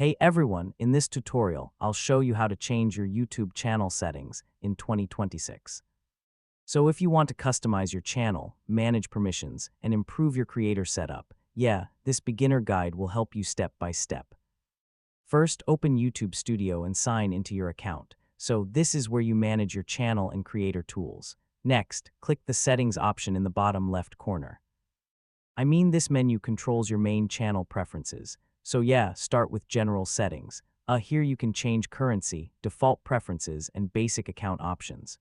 Hey everyone, in this tutorial, I'll show you how to change your YouTube channel settings in 2026. So if you want to customize your channel, manage permissions, and improve your creator setup, this beginner guide will help you step by step. First, open YouTube Studio and sign into your account. So this is where you manage your channel and creator tools. Next, click the settings option in the bottom left corner. This menu controls your main channel preferences. So start with general settings. Here you can change currency, default preferences, and basic account options.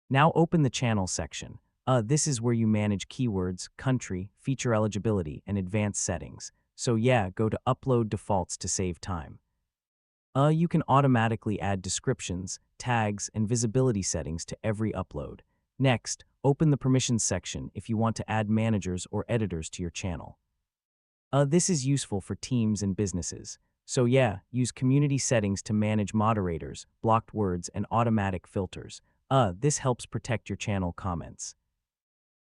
Now open the channel section. This is where you manage keywords, country, feature eligibility, and advanced settings. So go to upload defaults to save time. You can automatically add descriptions, tags, and visibility settings to every upload. Next, open the permissions section if you want to add managers or editors to your channel. This is useful for teams and businesses. So use community settings to manage moderators, blocked words, and automatic filters. This helps protect your channel comments.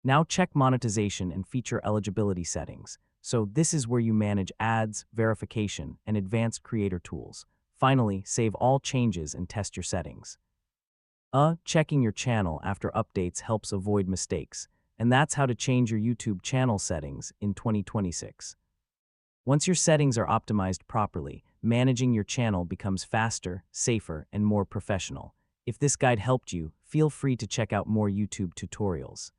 Now check monetization and feature eligibility settings. So this is where you manage ads, verification, and advanced creator tools. Finally, save all changes and test your settings. Checking your channel after updates helps avoid mistakes. And that's how to change your YouTube channel settings in 2026. Once your settings are optimized properly, managing your channel becomes faster, safer, and more professional. If this guide helped you, feel free to check out more YouTube tutorials.